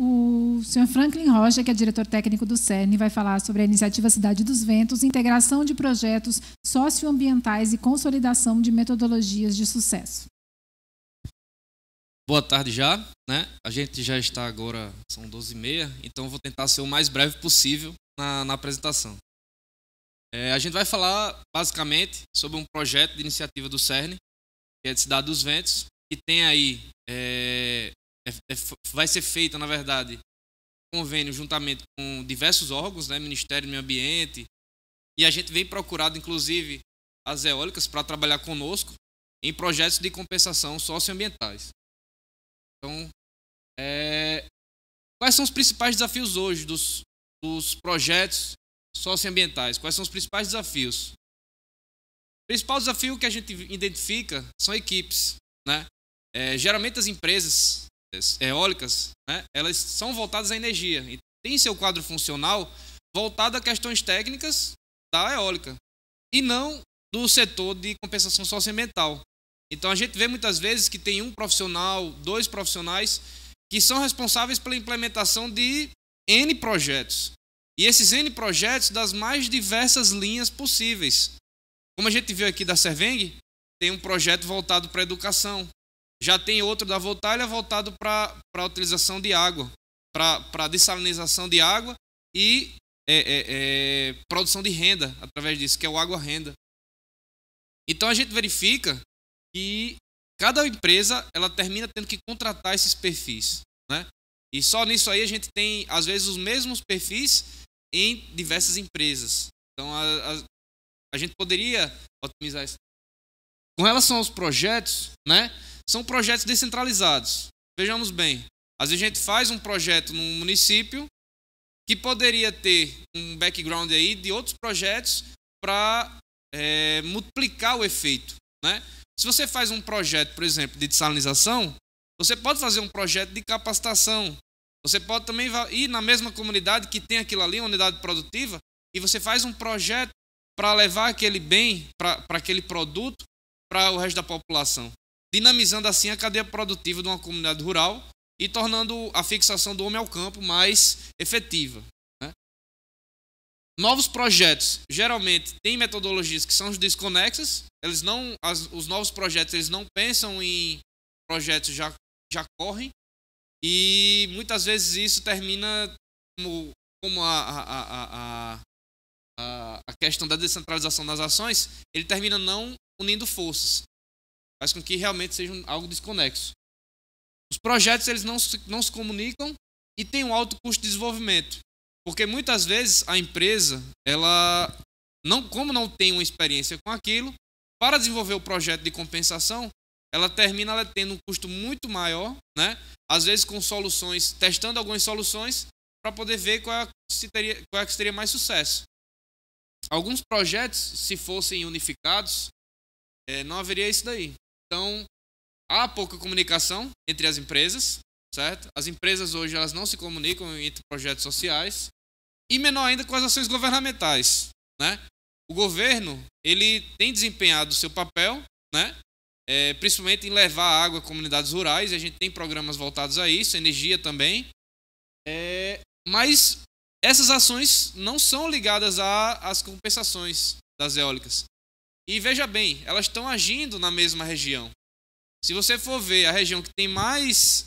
O senhor Franklin Rocha, que é diretor técnico do CERN, vai falar sobre a iniciativa Cidade dos Ventos, integração de projetos socioambientais e consolidação de metodologias de sucesso. Boa tarde já, né? A gente já está agora, são 12h30, então vou tentar ser o mais breve possível na apresentação. A gente vai falar basicamente sobre um projeto de iniciativa do CERN, que é de Cidade dos Ventos, que tem aí, vai ser feita, na verdade, convênio juntamente com diversos órgãos, né? Ministério do Meio Ambiente, e a gente vem procurado, inclusive, as eólicas para trabalhar conosco em projetos de compensação socioambientais. Então, quais são os principais desafios hoje dos projetos socioambientais? Quais são os principais desafios? O principal desafio que a gente identifica são equipes, né? Geralmente as empresas eólicas, né, elas são voltadas à energia e tem seu quadro funcional voltado a questões técnicas da eólica e não do setor de compensação socioambiental. Então a gente vê muitas vezes que tem um profissional, 2 profissionais que são responsáveis pela implementação de N projetos. E esses N projetos das mais diversas linhas possíveis. Como a gente viu aqui da Serveng, tem um projeto voltado para a educação. Já tem outro da Voltalia voltado para a utilização de água, para a dessalinização de água e produção de renda através disso, que é o água renda. Então a gente verifica que cada empresa ela termina tendo que contratar esses perfis, né? E só nisso aí a gente tem, às vezes, os mesmos perfis em diversas empresas. Então a gente poderia otimizar isso. Com relação aos projetos, né? São projetos descentralizados. Vejamos bem, às vezes a gente faz um projeto num município que poderia ter um background aí de outros projetos para multiplicar o efeito, né? Se você faz um projeto, por exemplo, de dessalinização, você pode fazer um projeto de capacitação. Você pode também ir na mesma comunidade que tem aquilo ali, uma unidade produtiva, e você faz um projeto para levar aquele bem, para aquele produto, para o resto da população. Dinamizando assim a cadeia produtiva de uma comunidade rural e tornando a fixação do homem ao campo mais efetiva, né? Novos projetos, geralmente, têm metodologias que são desconexas. Os novos projetos eles não pensam em projetos já correm. E muitas vezes isso termina como a questão da descentralização das ações, ele termina não unindo forças. Faz com que realmente seja algo desconexo. Os projetos eles não se comunicam e têm um alto custo de desenvolvimento. Porque muitas vezes a empresa, como não tem uma experiência com aquilo, para desenvolver o projeto de compensação, ela termina tendo um custo muito maior, né? Às vezes com soluções, testando algumas soluções para poder ver qual é que teria mais sucesso. Alguns projetos, se fossem unificados, não haveria isso daí. Então, há pouca comunicação entre as empresas, certo? As empresas hoje elas não se comunicam entre projetos sociais e menor ainda com as ações governamentais, né? O governo ele tem desempenhado o seu papel, né? Principalmente em levar água a comunidades rurais, e a gente tem programas voltados a isso, energia também, mas essas ações não são ligadas às compensações das eólicas. E veja bem, elas estão agindo na mesma região. Se você for ver a região que tem mais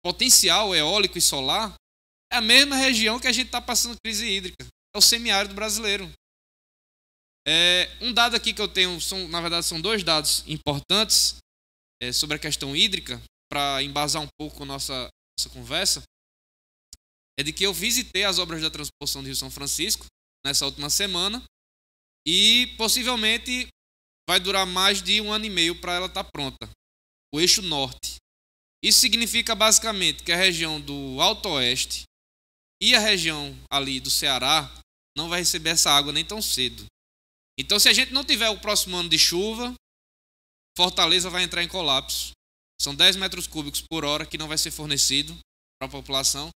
potencial eólico e solar, é a mesma região que a gente está passando crise hídrica, é o semiárido brasileiro. Um dado aqui que eu tenho, na verdade são 2 dados importantes sobre a questão hídrica, para embasar um pouco a nossa conversa, é de que eu visitei as obras da transposição do Rio São Francisco nessa última semana e possivelmente vai durar mais de 1 ano e meio para ela estar pronta. O eixo norte. Isso significa basicamente que a região do Alto Oeste e a região ali do Ceará não vai receber essa água nem tão cedo. Então, se a gente não tiver o próximo ano de chuva, Fortaleza vai entrar em colapso. São 10 metros cúbicos por hora que não vai ser fornecido para a população.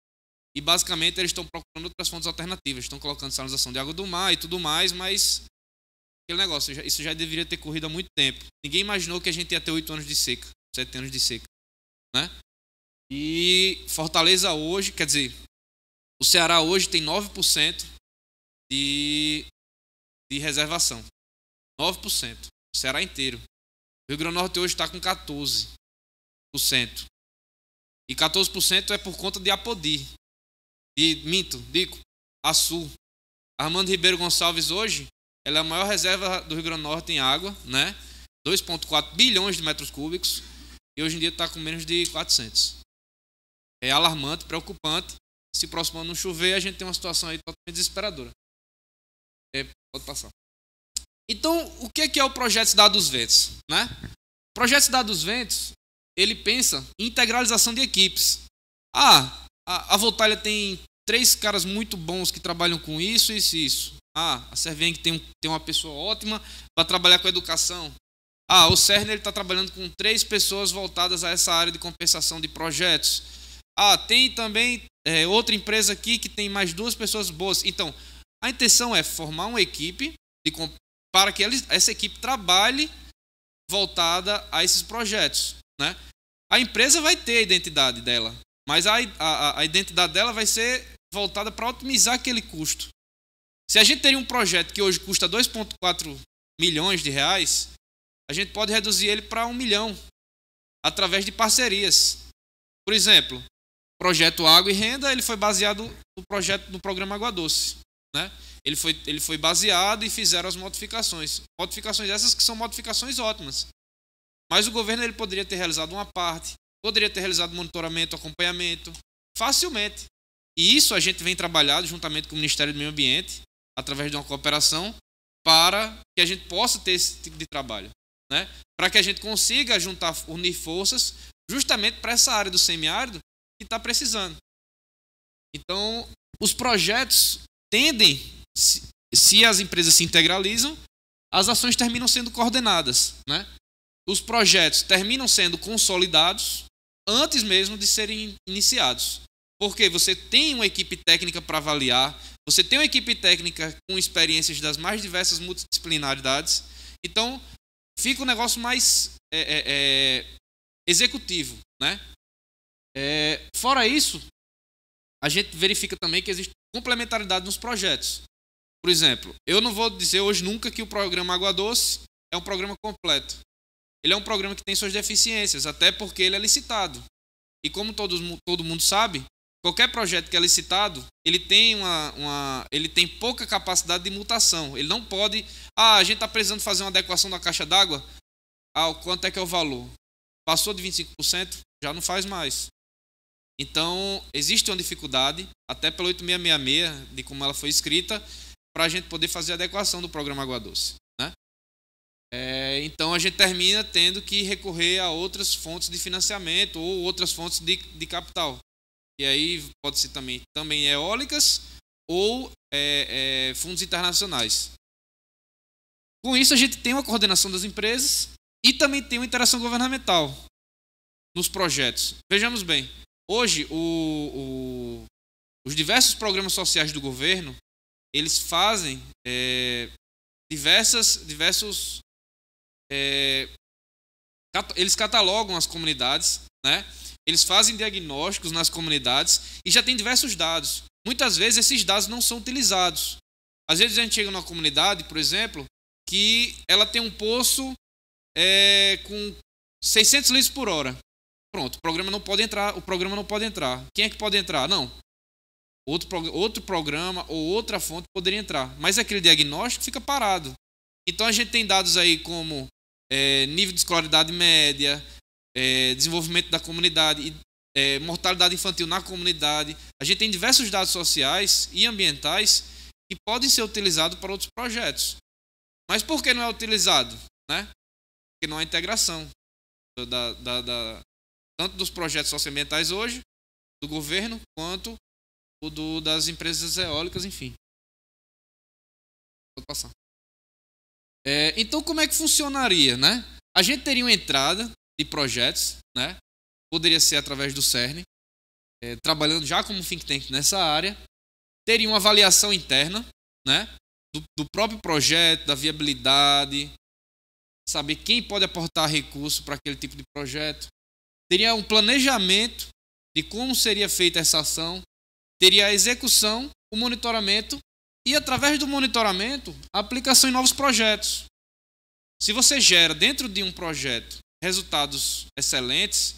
E, basicamente, eles estão procurando outras fontes alternativas. Estão colocando salinização de água do mar e tudo mais, mas aquele negócio, isso já deveria ter corrido há muito tempo. Ninguém imaginou que a gente ia ter 8 anos de seca, 7 anos de seca, né? E Fortaleza hoje, quer dizer, o Ceará hoje tem 9% de reservação. 9%. O Ceará inteiro. O Rio Grande do Norte hoje está com 14%. E 14% é por conta de Apodi. Dico, Açu. Armando Ribeiro Gonçalves hoje, ela é a maior reserva do Rio Grande do Norte em água, né? 2,4 bilhões de metros cúbicos. E hoje em dia está com menos de 400. É alarmante, preocupante. Se próximo ano não chover, a gente tem uma situação aí totalmente desesperadora. Pode passar. Então, o que é o Projeto Cidade dos Ventos, né? O Projeto Cidade dos Ventos, ele pensa em integralização de equipes. A Voltalia tem 3 caras muito bons que trabalham com isso. A Servieng tem uma pessoa ótima para trabalhar com educação. O Cerner está trabalhando com 3 pessoas voltadas a essa área de compensação de projetos. Tem também outra empresa aqui que tem mais 2 pessoas boas. Então, a intenção é formar uma equipe para que essa equipe trabalhe voltada a esses projetos, né? A empresa vai ter a identidade dela, mas a identidade dela vai ser voltada para otimizar aquele custo. Se a gente teria um projeto que hoje custa 2,4 milhões de reais, a gente pode reduzir ele para 1 milhão através de parcerias. Por exemplo, o projeto Água e Renda, ele foi baseado no programa Água Doce, né? Ele foi baseado e fizeram as modificações. Modificações essas que são modificações ótimas. Mas o governo ele poderia ter realizado uma parte, poderia ter realizado monitoramento, acompanhamento, facilmente. E isso a gente vem trabalhando juntamente com o Ministério do Meio Ambiente, através de uma cooperação, para que a gente possa ter esse tipo de trabalho, né? Para que a gente consiga unir forças justamente para essa área do semiárido que está precisando. Então, os projetos tendem, se as empresas se integralizam, as ações terminam sendo coordenadas, né? Os projetos terminam sendo consolidados antes mesmo de serem iniciados. Porque você tem uma equipe técnica para avaliar, você tem uma equipe técnica com experiências das mais diversas multidisciplinaridades. Então, fica um negócio mais executivo, né? Fora isso, a gente verifica também que existe complementaridade nos projetos. Por exemplo, eu não vou dizer hoje nunca que o programa Água Doce é um programa completo. Ele é um programa que tem suas deficiências, até porque ele é licitado. E como todo mundo sabe, qualquer projeto que é licitado, ele tem ele tem pouca capacidade de mutação. Ele não pode... a gente está precisando fazer uma adequação da caixa d'água. Quanto é que é o valor? Passou de 25%, já não faz mais. Então, existe uma dificuldade, até pela 8666, de como ela foi escrita, para a gente poder fazer a adequação do programa Água Doce, né? Então, a gente termina tendo que recorrer a outras fontes de financiamento ou outras fontes de capital. E aí pode ser também eólicas ou fundos internacionais. Com isso, a gente tem uma coordenação das empresas e também tem uma interação governamental nos projetos. Vejamos bem, hoje os diversos programas sociais do governo, eles fazem eles catalogam as comunidades, né? Eles fazem diagnósticos nas comunidades e já tem diversos dados. Muitas vezes esses dados não são utilizados. Às vezes a gente chega numa comunidade, por exemplo, que ela tem um poço com 600 litros por hora. Pronto, o programa não pode entrar. Quem é que pode entrar? Não. Outro programa ou outra fonte poderia entrar. Mas aquele diagnóstico fica parado. Então a gente tem dados aí como nível de escolaridade média, desenvolvimento da comunidade, mortalidade infantil na comunidade. A gente tem diversos dados sociais e ambientais que podem ser utilizados para outros projetos. Mas por que não é utilizado, né? Porque não há integração tanto dos projetos socioambientais hoje, do governo, quanto das empresas eólicas, enfim. Pode passar. Então, como é que funcionaria, né? A gente teria uma entrada de projetos, né? Poderia ser através do CERN, trabalhando já como think tank nessa área. Teria uma avaliação interna, né? Do próprio projeto, da viabilidade, saber quem pode aportar recurso para aquele tipo de projeto. Teria um planejamento de como seria feita essa ação, teria a execução, o monitoramento e, através do monitoramento, a aplicação em novos projetos. Se você gera dentro de um projeto resultados excelentes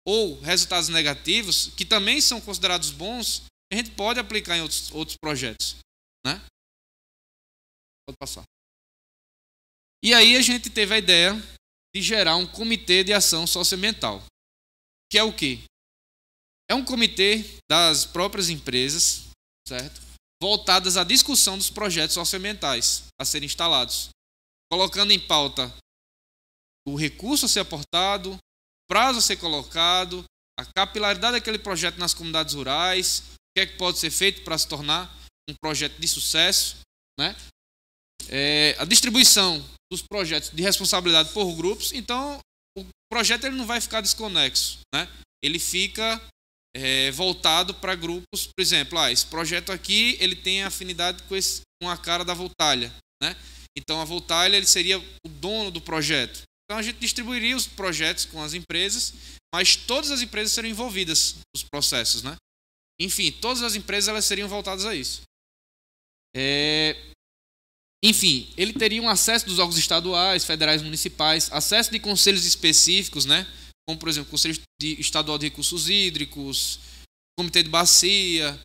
ou resultados negativos, que também são considerados bons, a gente pode aplicar em outros projetos, né? Pode passar. E aí a gente teve a ideia de gerar um comitê de ação socioambiental, que é o quê? É um comitê das próprias empresas, certo? Voltadas à discussão dos projetos socioambientais a serem instalados, colocando em pauta o recurso a ser aportado, prazo a ser colocado, a capilaridade daquele projeto nas comunidades rurais, o que é que pode ser feito para se tornar um projeto de sucesso, né? A distribuição dos projetos de responsabilidade por grupos. Então, o projeto ele não vai ficar desconexo, né? Ele fica voltado para grupos. Por exemplo, esse projeto aqui ele tem afinidade com a cara da Voltalha, né? Então, a Voltalha ele seria o dono do projeto. Então, a gente distribuiria os projetos com as empresas, mas todas as empresas seriam envolvidas nos processos, né? Enfim, todas as empresas elas seriam voltadas a isso. Enfim, ele teria um acesso dos órgãos estaduais, federais, municipais, acesso de conselhos específicos, né? Como, por exemplo, o Conselho Estadual de Recursos Hídricos, Comitê de Bacia,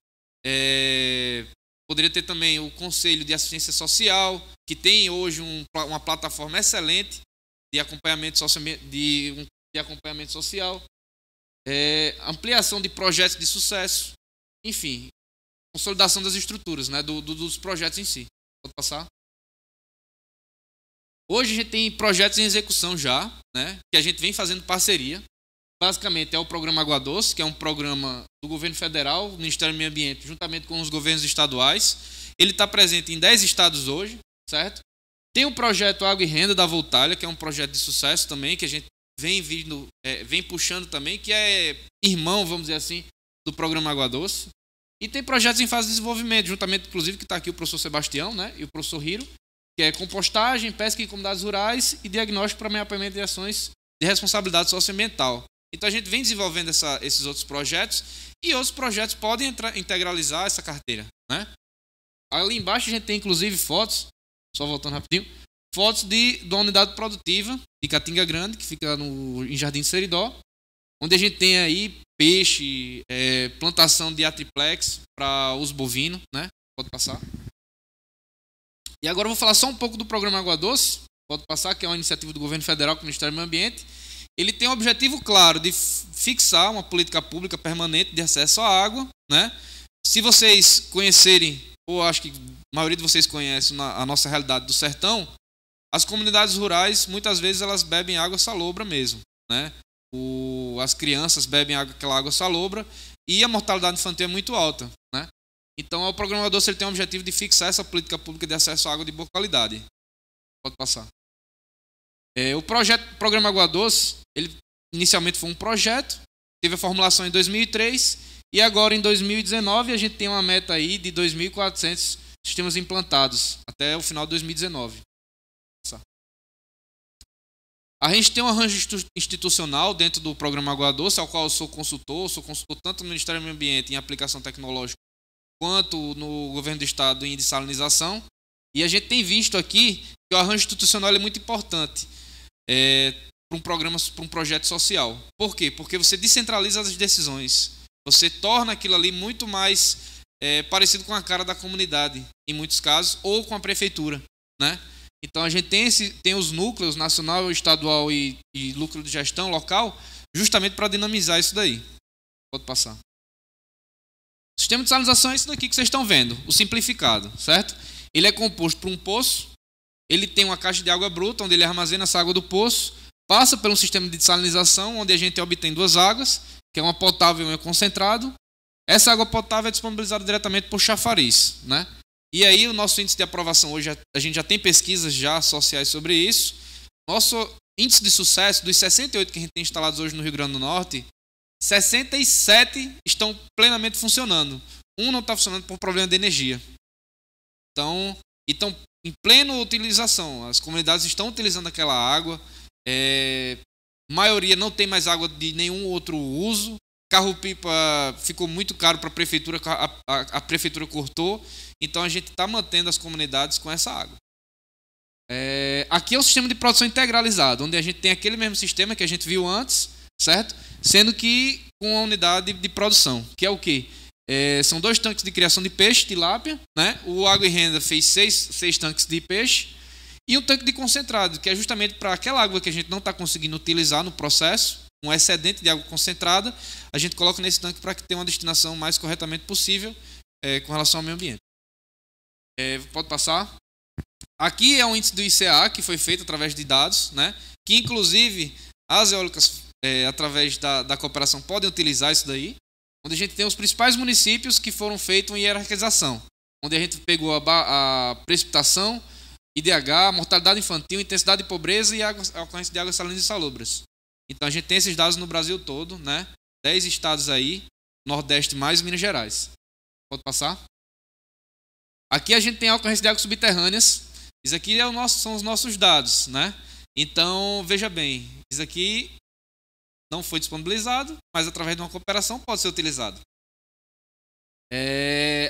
poderia ter também o Conselho de Assistência Social, que tem hoje uma plataforma excelente de acompanhamento social, ampliação de projetos de sucesso, enfim, consolidação das estruturas, né, dos projetos em si. Pode passar? Hoje a gente tem projetos em execução já, né, que a gente vem fazendo parceria. Basicamente é o programa Água Doce, que é um programa do governo federal, do Ministério do Meio Ambiente, juntamente com os governos estaduais. Ele está presente em 10 estados hoje, certo? Tem o projeto Água e Renda da Voltalha, que é um projeto de sucesso também, que a gente vem puxando também, que é irmão, vamos dizer assim, do programa Água Doce. E tem projetos em fase de desenvolvimento, juntamente, inclusive, que está aqui o professor Sebastião, né, e o professor Hiro, que é compostagem, pesca em comunidades rurais e diagnóstico para mapeamento de ações de responsabilidade socioambiental. Então a gente vem desenvolvendo esses outros projetos e outros projetos podem integralizar essa carteira, né? Ali embaixo a gente tem inclusive fotos, só voltando rapidinho, fotos da unidade produtiva de Catinga Grande, que fica em Jardim de Seridó, onde a gente tem aí peixe, plantação de atriplex para uso bovino, né? Pode passar. E agora eu vou falar só um pouco do programa Água Doce, pode passar, que é uma iniciativa do governo federal com o Ministério do Meio Ambiente. Ele tem o objetivo claro de fixar uma política pública permanente de acesso à água, né? Se vocês conhecerem, ou acho que a maioria de vocês conhece a nossa realidade do sertão, as comunidades rurais, muitas vezes, elas bebem água salobra mesmo, né? As crianças bebem aquela água salobra e a mortalidade infantil é muito alta, né? Então, o programa Água Doce ele tem o objetivo de fixar essa política pública de acesso à água de boa qualidade. Pode passar. O programa Água Doce, ele inicialmente foi um projeto, teve a formulação em 2003 e agora em 2019 a gente tem uma meta aí de 2.400 sistemas implantados até o final de 2019. A gente tem um arranjo institucional dentro do programa Água Doce, ao qual eu sou consultor tanto no Ministério do Meio Ambiente em aplicação tecnológica quanto no governo do estado em dessalinização. E a gente tem visto aqui que o arranjo institucional é muito importante para um projeto social. Por quê? Porque você descentraliza as decisões. Você torna aquilo ali muito mais parecido com a cara da comunidade, em muitos casos, ou com a prefeitura, né? Então a gente tem os núcleos nacional, estadual e núcleo de gestão local, justamente para dinamizar isso daí. Pode passar. O sistema de salinização é isso daqui que vocês estão vendo, o simplificado, certo? Ele é composto por um poço, ele tem uma caixa de água bruta, onde ele armazena essa água do poço, passa por um sistema de desalinização, onde a gente obtém duas águas, que é uma potável e uma concentrado. Essa água potável é disponibilizada diretamente por chafariz, né? E aí o nosso índice de aprovação hoje, a gente já tem pesquisas já sociais sobre isso. Nosso índice de sucesso, dos 68 que a gente tem instalados hoje no Rio Grande do Norte, 67 estão plenamente funcionando. Um não está funcionando por problema de energia. Então, estão em plena utilização. As comunidades estão utilizando aquela água. A maioria não tem mais água de nenhum outro uso. carro-pipa ficou muito caro para a prefeitura, a prefeitura cortou, então a gente está mantendo as comunidades com essa água. Aqui é o sistema de produção integralizado, onde a gente tem aquele mesmo sistema que a gente viu antes, certo? Sendo que com a unidade de produção, que é o quê? São 2 tanques de criação de peixe, tilápia, né? O Água e Renda fez 6 tanques de peixe e um tanque de concentrado, que é justamente para aquela água que a gente não está conseguindo utilizar no processo, um excedente de água concentrada, a gente coloca nesse tanque para que tenha uma destinação mais corretamente possível com relação ao meio ambiente. Pode passar. Aqui é um índice do ICA que foi feito através de dados, né? Que inclusive as eólicas, através da cooperação, podem utilizar isso daí, onde a gente tem os principais municípios que foram feitos uma hierarquização, onde a gente pegou a precipitação, IDH, mortalidade infantil, intensidade de pobreza e a ocorrência de águas salinas e salobras. Então a gente tem esses dados no Brasil todo, né? 10 estados aí, Nordeste mais Minas Gerais. Pode passar? Aqui a gente tem a ocorrência de águas subterrâneas. Isso aqui são os nossos dados, né? Então, veja bem, isso aqui não foi disponibilizado, mas através de uma cooperação pode ser utilizado.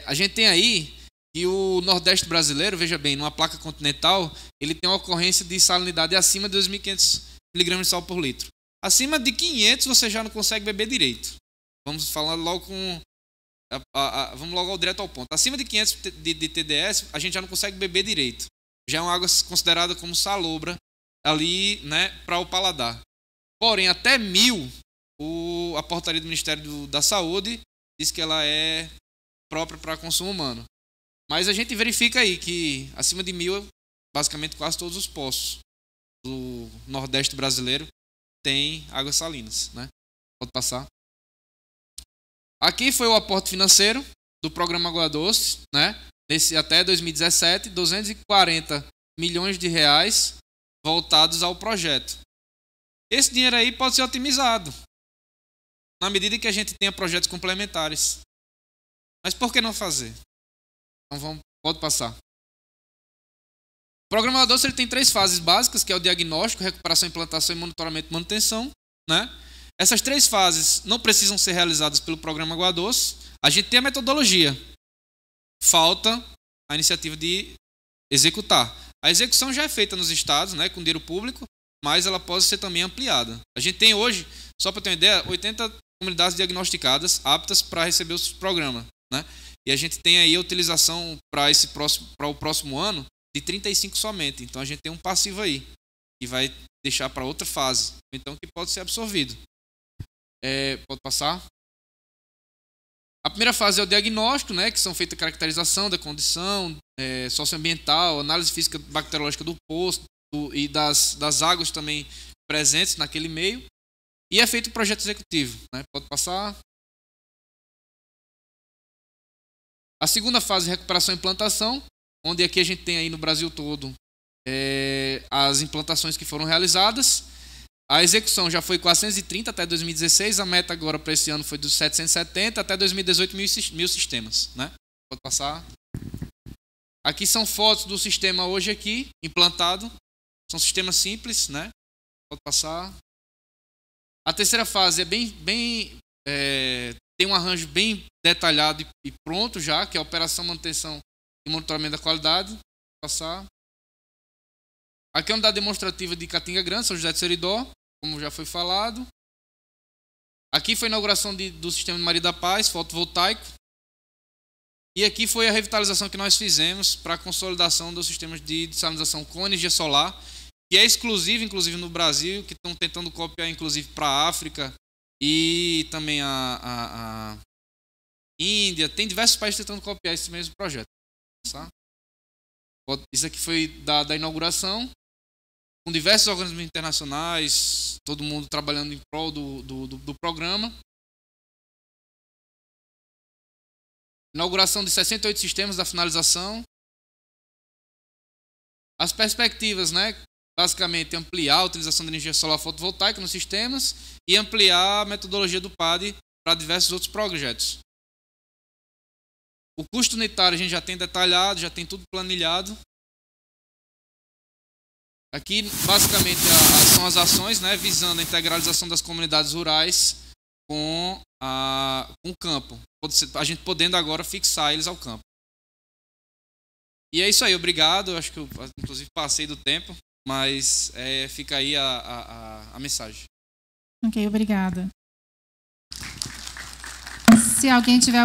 A gente tem aí que o Nordeste brasileiro, veja bem, numa placa continental, ele tem uma ocorrência de salinidade acima de 2.500 mg de sal por litro. Acima de 500 você já não consegue beber direito. Vamos falar logo vamos logo direto ao ponto. Acima de 500 de TDS, a gente já não consegue beber direito. Já é uma água considerada como salobra ali, né, para o paladar. Porém, até 1.000, a portaria do Ministério da Saúde diz que ela é própria para consumo humano. Mas a gente verifica aí que acima de 1.000, basicamente quase todos os poços do Nordeste brasileiro têm águas salinas, né? Pode passar. Aqui foi o aporte financeiro do programa Água Doce, né? Até 2017, 240 milhões de reais voltados ao projeto. Esse dinheiro aí pode ser otimizado na medida que a gente tenha projetos complementares. Mas por que não fazer? Então pode passar. O programa Água Doce ele tem 3 fases básicas, que é o diagnóstico, recuperação, implantação e monitoramento e manutenção, né? Essas 3 fases não precisam ser realizadas pelo programa Água Doce. A gente tem a metodologia. Falta a iniciativa de executar. A execução já é feita nos estados, né, com dinheiro público, mas ela pode ser também ampliada. A gente tem hoje, só para ter uma ideia, 80 comunidades diagnosticadas aptas para receber os programas, né? E a gente tem aí a utilização para o próximo ano de 35 somente. Então a gente tem um passivo aí que vai deixar para outra fase, então que pode ser absorvido. Pode passar. A primeira fase é o diagnóstico, né, que são feitas a caracterização da condição socioambiental, análise física bacteriológica do poço e das águas também presentes naquele meio. E é feito o projeto executivo, né? Pode passar. A segunda fase é recuperação e implantação, onde aqui a gente tem aí no Brasil todo as implantações que foram realizadas. A execução já foi 430 até 2016, a meta agora para esse ano foi dos 770, até 2018 mil sistemas, né? Pode passar. Aqui são fotos do sistema hoje aqui, implantado. São sistemas simples, né? Pode passar. A terceira fase é tem um arranjo bem detalhado e pronto já, que é a operação, manutenção e monitoramento da qualidade. Pode passar. Aqui é uma unidade demonstrativa de Catinga Grande, São José de Seridó, como já foi falado. Aqui foi a inauguração do sistema de Maria da Paz, fotovoltaico. E aqui foi a revitalização que nós fizemos para a consolidação dos sistemas de desalinização com energia solar, que é exclusivo, inclusive no Brasil, que estão tentando copiar, inclusive, para a África e também a Índia. Tem diversos países tentando copiar esse mesmo projeto. Tá? Isso aqui foi da inauguração, com diversos organismos internacionais, todo mundo trabalhando em prol do programa. Inauguração de 68 sistemas da finalização. As perspectivas, né? Basicamente, ampliar a utilização de energia solar fotovoltaica nos sistemas e ampliar a metodologia do PAD para diversos outros projetos. O custo unitário a gente já tem detalhado, já tem tudo planilhado. Aqui, basicamente, são as ações, né, visando a integralização das comunidades rurais com com o campo. A gente podendo agora fixar eles ao campo. E é isso aí, obrigado. Acho que eu, inclusive, passei do tempo, mas fica aí a mensagem. Ok, obrigada. Se alguém tiver